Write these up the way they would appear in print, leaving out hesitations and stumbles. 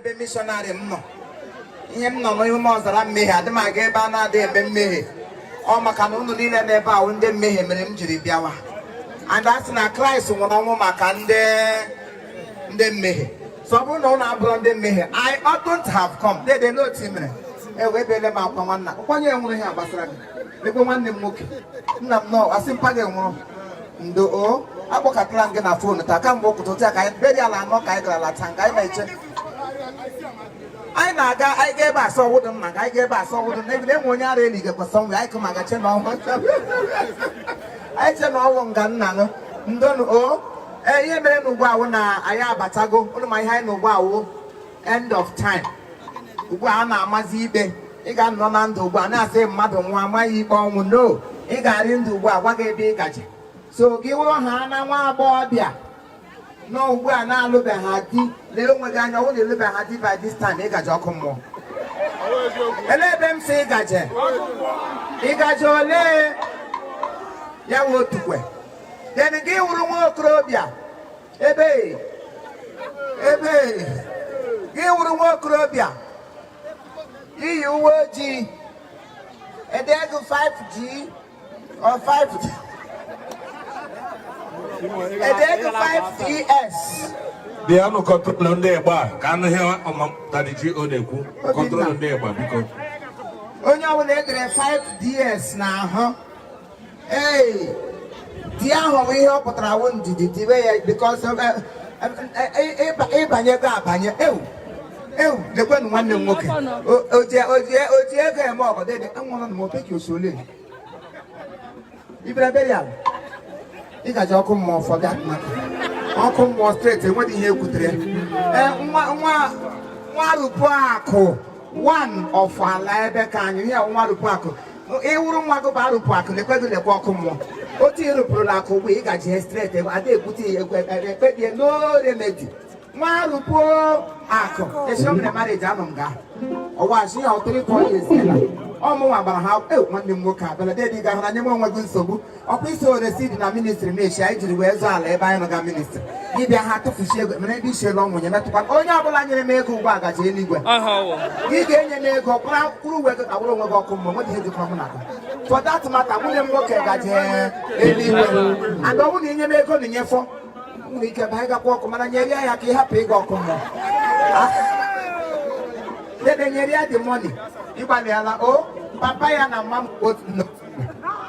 ebe missionary m nọ ihe m nọ n'ihu m ọzara mmehie adị m aga ebe a na-adị eme mmehie ọ maka na unu niile n'ebe ahụ ndị mmehie mere m jiri bịawa and a sị na Kraịst nwụrụ ọnwụ maka ndị mmehie so ọ bụrụ na unu abụrụ ndị mmehie I oughtn't have come dede n'otu mere ewe ebele m akwa nwanna kwanye nwụrụ ihe gbasara gị ebe nwanne m nwoke nna m nọ asị mpa gị nwụrụ ndo o akpọkọtara m gị na fon taa kamgbe ụtụtụ taa ka anyị beri ala anọ ka anyị gara lata nga anyị na-eche anyị na-aga anyị ga ebe asa ọwụdụ nna ka anyị ga ebe asa ọwụdụ na-ebide enwe onye ara eli ga-ekwesị ọnwụ anyị kụma gache na ọnwụ anyị che na ọnwụ nga nna nụ ndonu o ihe mere na ugbu awụ na anyị abatago ụnụ ma ihe anyị na ugbu awụ end of time ugbu a na-amazi ikpe ị ga-anọ na ndụ ugbu a na-asị mmadụ nwa amaghị ikpe ọnwụ no ị ga-arị ndụ ugbu a gwa gị ebe ị gaje so gị wụrụ ha na nwa agbọghọbịa na ugbu a na-alụbeghị di lee onwe gị anya ọ na-elebeghị di by this time ị gaje ọkụ mmụọ elee ebe m si ịgaje ole ya wee otukwe then gị wụrụ nwa okorobịa ebe gị wụrụ nwa okorobịa iyi uwe ojii edego 5G or 5G edego 5DS bịa nụ kọntrol ndị ịgba ka anụ ihe ọmamtadiji ọ na-ekwu kọntrol ndị ịgba biko onye ọbụla edere 5DS n'ahụ di ahụ bụ ihe ọ pụtara wụ ndidi tibe ya because ịbanyego abanye ewu lekwenụ nwanne m nwoke oji ego eme ọgọdọ ede enwụrụ na mopeki osole ibere berial ị gaji ọkụ mmụọ fọga ọkụ mmụọ steeti enweghị ihe ekwutere nwa rụpụ akụ one of ala ebe ka anyị ihe nwa rụpụ akụ ịwụrụ nwa gị bụ arụpụ akụ lekweghị lekwe ọkụ mmụọ otu ịrụpụrụla akụ ugbo ị gaji steeti ada ekwute ya ekpebie no remedy nwa rụpụ akụ esiomere marriage anọ m ga ọwachi ya ọtụrụ ka ọ ga-esiela ọmụnwa gbara ha nwanne m nwoke abịala dedi ga hụra nye m onwe gị nsogbu ọkwa isi oresi dị na ministri na-echi anyị jiri wee zụọ ala ebe anyị nọ ga ministri ịbịa ha tụfuchi ego mere ebe isiela ọnwụ nye metụkwa onye ọbụla nyere m ego ugbu a gaji eluigwe gị ga-enye m ego kwụrụ uwe gị ka wụrụ onwe gị ọkụ mmụọ nwedị ihe jikọrọ mụ na gị for that matter nwunye m nwoke gaji eluigwe and ọ bụrụ na inye m ego na inyefọ nwere ike ba anyị gakwa ọkụ mana nyere ya ka ị hapụ ịga ọkụ mmụọ dede nyere ya dị mọni ịgbalịala o papa ya na mma m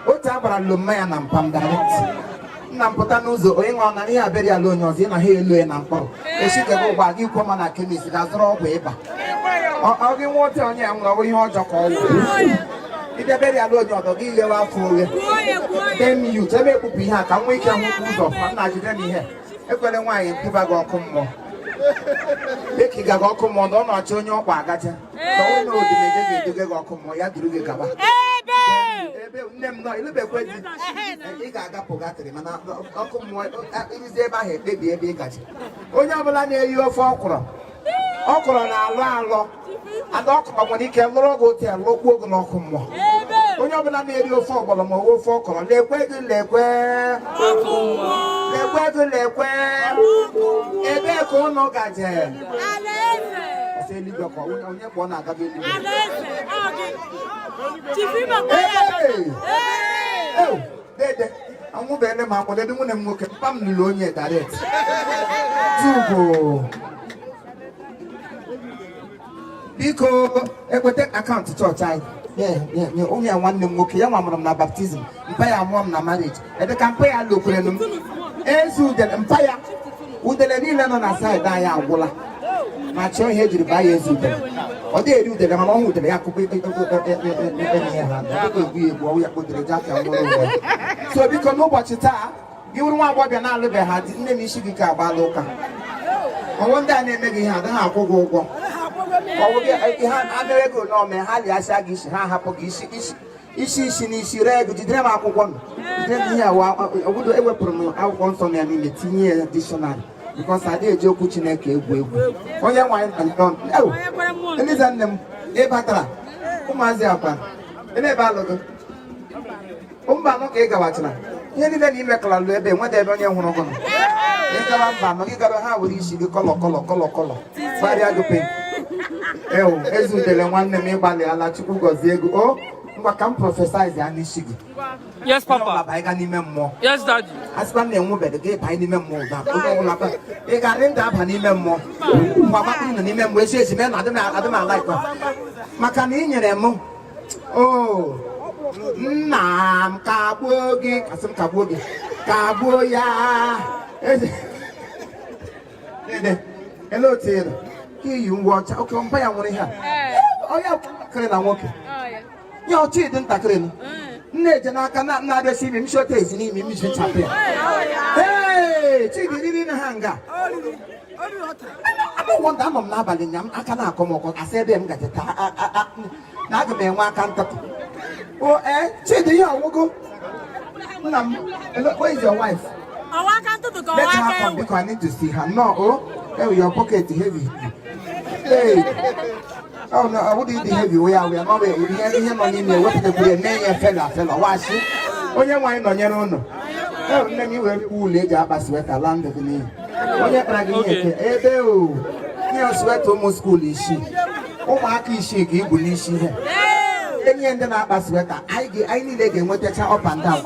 otu agbara loma ya na mpam direct nna m pụta n'ụzọ onye nwa na ihe abịarị ala onye ọzọ ị na ha elu ya na mkpọrọ echikebe ụgba gị kwuo ma na kemis ga-azụrụ ọgwụ ịba ọ gị nwa ote onye nwere ọbụ ihe ọjọọ ka ọ wụ ịbịabịarị ala onye ọzọ gị lewe afọ oghe dem yut ebe ekpupụ ihe a ka nwa ike hụkwu ụzọ ma nna jide m ihe ekwere nwaanyị ntụba gị ọkụ mmụọ eki gaga ọkụ mmụọ na ọ na-achọ onye ọkwa agacha ka ọ na odimeje ga-eduga gị ọkụ mmụọ ya duru gị gaba ebe nne m nọ ilubekwe di ị ga-agapụ gatịrị mana ọkụ mmụọ ịrụzi ebe ahụ ekpebi ebe ị gachi onye ọbụla na-eyi ofe ọkwụrụ na-alụ alọ ada ọkụkọ nwere ike lụrụ oge otu ya lụkwuo oge n'ọkụ mmụọ onye ọbụla na-eri ofe ọgbọrọ ma ofe ọkọrọ lekwe gị lekwe ebe ka ụnụ gaje eluigwe ka onye kpọ na-agabe eluigwe dede anwụbeele m akwado ebe nwunye m nwoke mpa m lụrụ onye direct tugo biko ekweta akaụntụ chọọchị anyị onye nwanne m nwoke ya nwa mụrụ m na baptizim mpa ya mụọ m na marriage ebe ka mpa ya lokwere m ezi udele mpa ya udele niile nọ na saịdị anyị agwụla ma chọọ ihe ejiri baa ya ezi udele ọ dị eri udele mana ọnwụ udele ya akụkọ enyi ha egwu egwu ọwụ ya kpodere ji aka nwere onwe so biko n'ụbọchị taa gị wụrụ nwa agbọghọbịa na-alụbeghị ha di nne m isi gị ka agbala ụka ọnwụ ndị a na-eme gị ihe adịghị akwụ gị ụgwọ ha mere ego n'ome ha liasịa gị isi ha hapụ gị isi n'isi ree ego jidere m akwụkwọ nọ jidere m ihe obodo ewepụrụ m akwụkwọ nsọ na ya niile tinye ya dictionary because adịghị eji okwu Chineke egwu onye nwanyị Eliza nne m ịbatara ụmụazị akwa ebe alụgo mba nọ ka ị gawachara ihe niile na imekọrọ lụ ebe nweta ebe onye hụrụ gụnụ ịgawa mba nọ gị gara ha were isi gị kọlọ gbarịa gị pe ezudele nwanne m ịgbalị ala Chukwu gọzie ego. O ngwa ka m prophesize ya n'isi gị. Yes, Papa. Yes, Daddy. Asịkwa m na-enwebeghị gị ịba n'ime mmụọ ụda. Onye ọbụla ị ga-arị ndị aba n'ime mmụọ. Mgbe agbakọ nọ n'ime mmụọ esi esi mee na adị m ala ikpe. Maka na ị nyere m nna m kagbuo gị asị m kagbuo gị kagbuo ya. Ele otu elu ka iyi ngwa ọcha oke mpa ya nwere ihe a onye ntakịrị na nwoke ya ọchị dị ntakịrị nụ nne eje n'aka na-adịsi imi m shọta ezi n'imi m ji chapụ ya chidi riri na ha nga wọnda anọ m n'abalị nya m aka na-akọ m ọkọ asị ebe m gaje taa na aga m enwe aka ntatụ chidi ihe ọgwụgwụ nna m where is your wife? Let her come because I need to see her. No, your pocket heavy. Hey. Oh no, I wouldn't be heavy. We are not here. We are here on in the what the fella. Wash it. Onye wine on your own. Oh, let me wear cool leg up as sweater land of the name. Onye bragging here. You sweat almost school is she. Oh, Maki she give she here. Then you end up as sweater. I need a game with the up and down.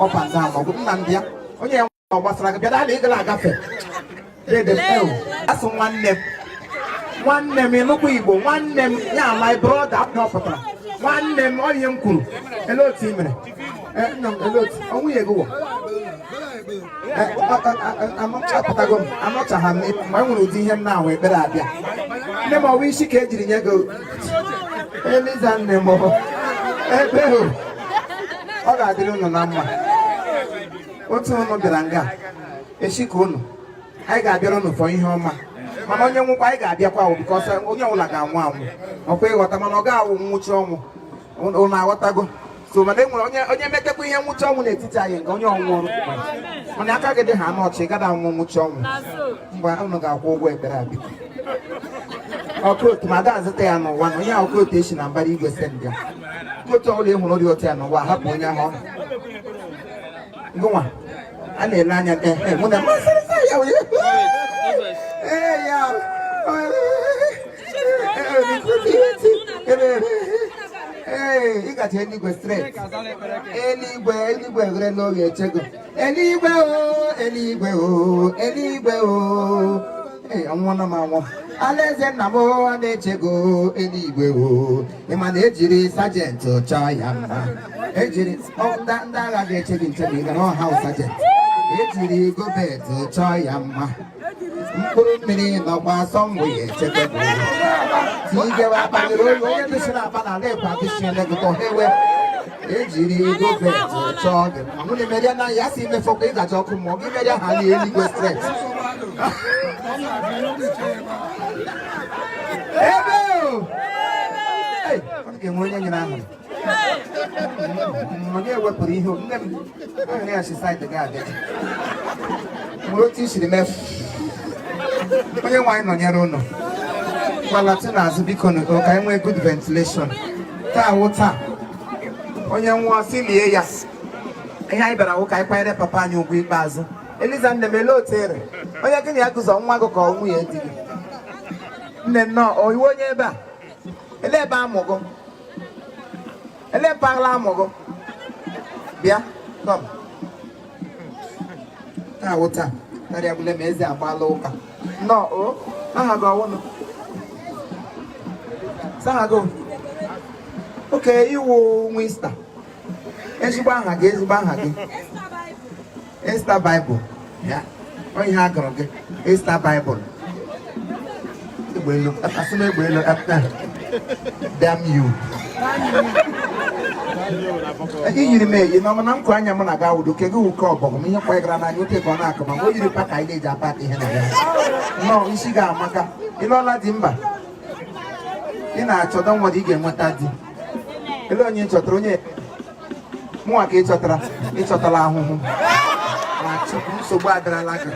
Onye gbasara bịa dala ịgala agafe asụ nwanne m ịnụkwa Igbo nwanne m ya my brother apụtara nwanne m onye m kwuru ele otu i mere nna m ele otu onwunye gị wọ apụtago m anọchaha m ma e nwere ụdị ihe m na-ahụ ekpere abịa nne m ọwa isi ka ejiri nye gị eliza nne m ebe ọ ga-adịrị unu na mma. Otu unu bịara nga echi ka unu anyị ga-abịara unu fọ ihe ọma mana onye nwụkwa anyị ga-abịakwa ahụ bikọ onye ọbụla ga-anwụ anwụ ọkwa ịghọta mana ọ ga-awụ nwụchi ọnwụ unu aghọtago so mana enwere onye metekwa ihe nwụchi ọnwụ n'etiti anyị nke onye ọnwụ ọrụ mana aka gị dị ha n'ọchị gada anwụ nwụchi ọnwụ mgbe unu ga-akwụ ụgwọ ekpere abịa ọkụotu ma ga-azụta ya n'ụwa na onye ọkụotu esi na mbara igwe send ya otu ọbụla ịhụrụ dị otu ya n'ụwa hapụ onye ahụ gụnwa a na-ele anya mụ na ị gacha eluigwe straight eluigwe ghere n'oge echego eluigwe ọnwụna m anwụ alaeze nna m na-echego eluigwe ịma na ejiri sajenti chọọ ya mma ejiri ndị agha ga-eche gị nche ị gara ọha sajenti ejiri gọọmenti chọọ ya mma mkpụrụ mmiri nọkwa asọ mgbe ya echekwa tigewe akpaliri onye dịsịrị akpa na ala ekwe adịsịele gị tọhewe ejiri gọọmenti chọọ gị mma mụ na-emeri ya na ya si imefọkwa ịgaji ọkụ mmụọ gị meria ha na eluigwe straight ebe ọ ga-enwe onye nyere ahụ onye ewepụrụ ihe nne m ahụrụ ya sisaịdị gị abịa nwere otu isiri mefu onye nwaanyị nọnyere ụlọ gwalati n'azụ biko ka enwee good ventilation taa wụ taa onye nwụọ si lie ya ihe anyị bịara wụ ka anyị kwanyere papa anyị ugwu ikpeazụ Eliza nne m ele otu ere onye gị na ya gụzọ nwa gị ka ọ nwunye di gị nne nnọọ oyiwe onye ebe a ele ebe amụgụ ele mpaghara amụgụ bịa kom taa wụ taa karịa bụle ma eze agbaala ụka nnọọ o aha gị ọwụnụ saha gị oke iwu nwista ezigbo aha gị Esta Bible ya onye ha gụrụ gị Esta Bible Igbo asị m Igbo elu damn you yiri m eyi n'ọma na nkụ anya m na ga wudo ke gị wuke ọbọgụ m ihe kwanyegara n'anya ote ka ọ na-akụ ma o yiri paka anyị na-eji apata ihe na ya nnọọ isi ga-amaka ịlọla dị mba ị na-achọta nwa dị ị ga-enweta di ele onye chọtara onye mụnwa ka ịchọtala ahụhụ nsogbu adarala gị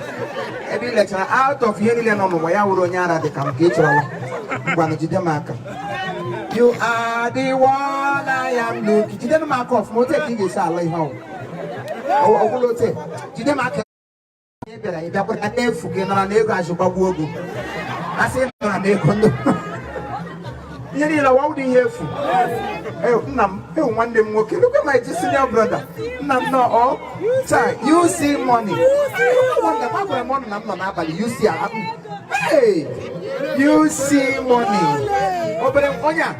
ebe ị lechara out of ihe niile nọ n'ụwa ya wụrụ onye ara dị ka m ka ị chọrọla ngwanụ jide m aka you are the one I am looking jide m aka ọfụma ote ka ị ga-esi ala ihe ọgwụla ote jide m aka ị bịara ị bịakwara n'efu gị nara n'ego azụ gbagbuo ogo asị nara n'ego ndụ You need a wild here for one day more. Look at my senior brother. No, sir, you see money. You see, hey, you see money. Open Onya,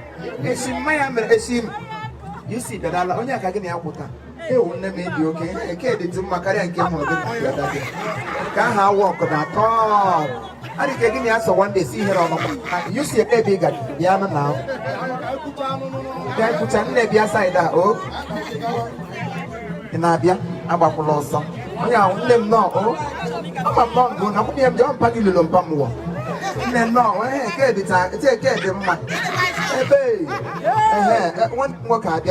you see that Onya Kagani Abuta. Hey, won't let me be okay. I can't do my career and get more. Can't have walk at all. I think I ask one day, see her on. You see a baby got Yana now. Then put an baby aside that. Oh, in Abia, Abapulosa. Yeah, them no. Oh, I'm not going. I'm going to jump a little bamboo. No, get it. Take care of them. Hey, one more card.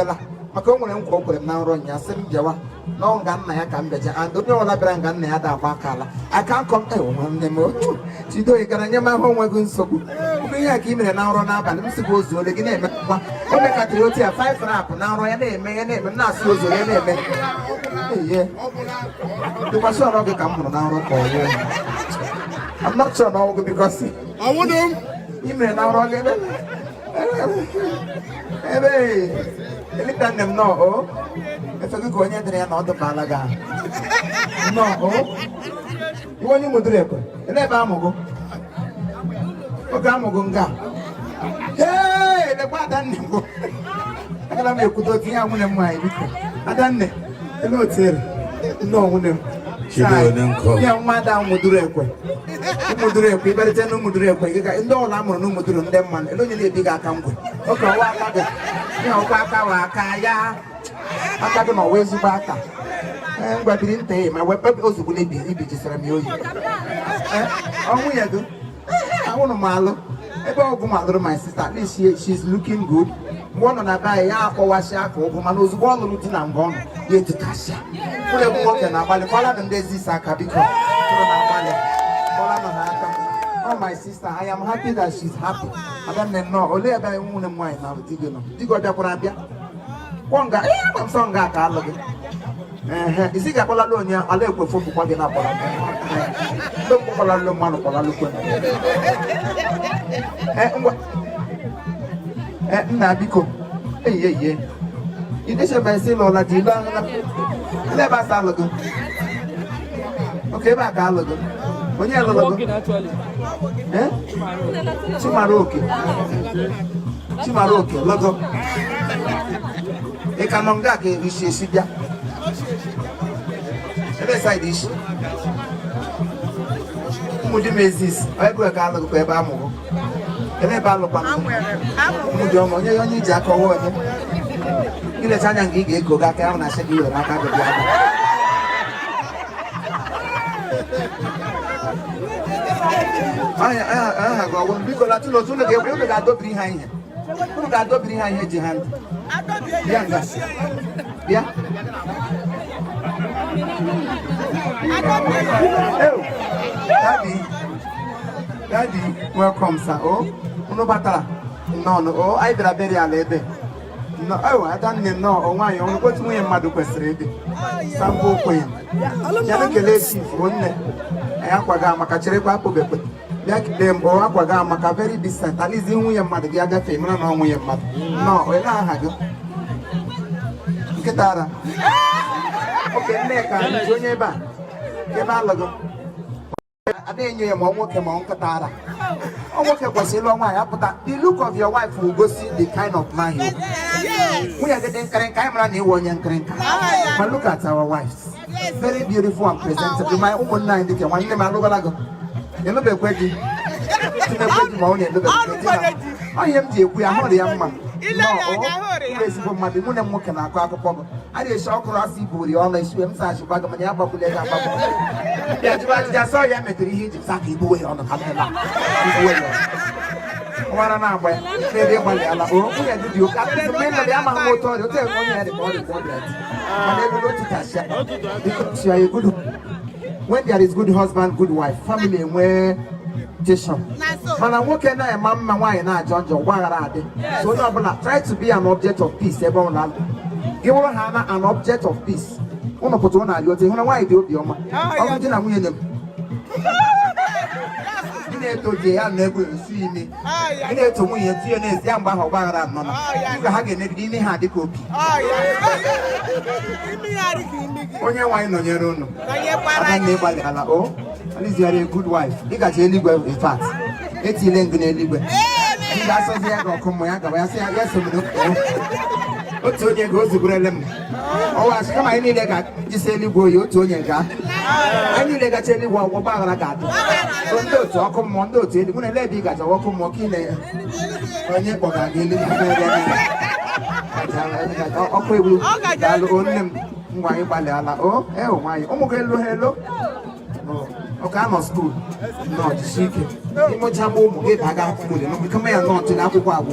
I come and walk with now run your same Jawa. No gun, I can't bet you. And don't know what I bring gun near that Bacala. I can't come to one more. She do it, and my home was so good. We are giving an hour on up, and I'm supposed to get a 5 rap now, and a man, and not so. Yeah, the was sort of come from now. I'm not sure now because I want him. Even now, hey. Look at them, no, oh. If I could go in there and not the Malaga. No, oh. You want you to do it? And then Bamogo. Ogamogunga. Hey, the Badan. I can't make good looking out when I'm my. I done it. Hello, sir. No, when them. Young madam would do it. You better tell no Mudre. No, I'm no Mudre, them man. I don't need a big account. Okay, what? Kaya. I can't always back. And what didn't pay my weapon also will be just from you. Oh, we are good. I want to malo. About mother, my sister, at least she's looking good. One on a buy or wash up over Manos, one looking and gone. Yet to Tasha. Put a walk and a valley, follow them, there's this Akabico. Oh, my sister, I am happy that she's happy. I don't know. Only about one wine now. Digo da Kurabia. One guy, I'm some guy. Is it a Polalonia? I'll let go for walking up. Don't call a little man or a look. Nabico. Yeah. You just have say Lola Diva. Never Salago. Okay, back Alago. When you're walking actually. Chimaroke, logo. A Kamongaki is a Sibia. Let's say this. Mudimezis, I go a gallop by Bamo. And a ballopano. Mudomo, you need Jack or water. You let Tanya Gigi go back down. I said you are not going to I have one because I told you to got behind him. Who got behind his hand? Yeah. Daddy, welcome, sir. Oh, no matter. No, oh, I did a very lady. No, oh, I don't know. Oh, why you only got me and Madu Questredi. Sample Queen. Janaka one. I am Macachrepa. Like them or Aquagama, very distant. At least in your mother, the other family, no, we have mother. No, I had you. Ketara. Okay, Neka, Juniba. Kebalago. I didn't know your work among Katara. Oh, what was a long while, but the look of your wife will go see the kind of man you. We are getting camera new one young crank. But look at our wives. Very beautiful and presentable. My own 90 one name, I you know the question. I am the we are not the young man. No, from my woman and walking our crack upon. I did shock across people, the only swim such a bag of money. I saw you met the heat exactly the way on the camera. What an hour, they went to you. After the men of the Yamaha motor, you tell me the body for that. I never go to Tasha because you are a good. When there is good husband, good wife, family, and where Jason. Man, I'm working now, Mamma, why not, John, so no, try to be an object of peace, everyone. Give Hannah an object of peace. One of Potona, you're saying, why do you? I'm na-etoje ya na-egbu esi ime ị na-eto nwunye tinye na-esi ya mgbe ahụ ọgbaghara nọ na mgbe ha ga-enegide ime ha dịka opi onye nwaanyị nọnyere unu aga na ịgbalị ala o aliziara a good wife ịgaji eluigwe in fact etile ngụ n'eluigwe ị ga-asọzi ya ga ọkụ mmụ ya gaba ya sị ya so m otu onye ga o zugburele m ọwa asị kama anyị niile ga-ejisi eluigwe oyi otu onye ga anyị niile gacha eluigwe ọgwụ ọgbaghara ga-adị ndị otu ọkụ mmụọ ndị otu eluigwe na ebe ị gacha ọkụ mmụọ ka ị na onye kpọgara gị eluigwe ọkụ egbu daalụ nne m ngwa anyị gbalịala o ewu nwaanyị ụmụ gị elu ha elu ọka anọ skuul nọ jisi ike ịmụcha ụmụ gị baga skuul kama ya nọọtụ na akwụkwọ agwụ